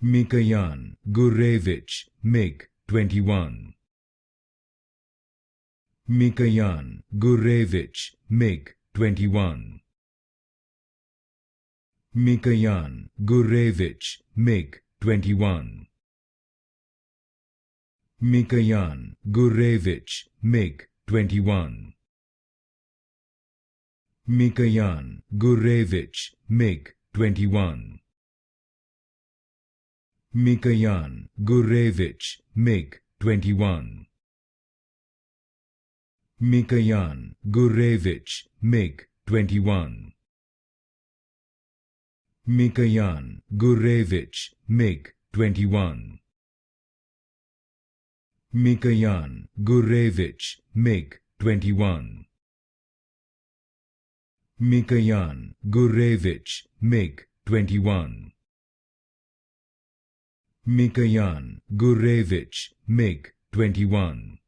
Mikoyan Gurevich MiG-21. Mikoyan Gurevich MiG-21. Mikoyan Gurevich MiG-21. Mikoyan Gurevich MiG-21. Mikoyan Gurevich MiG-21. Mikoyan Gurevich MiG-21. Mikoyan Gurevich MiG-21. Mikoyan Gurevich MiG-21. Mikoyan Gurevich MiG-21. Mikoyan Gurevich MiG-21. Mikoyan Gurevich MiG-21.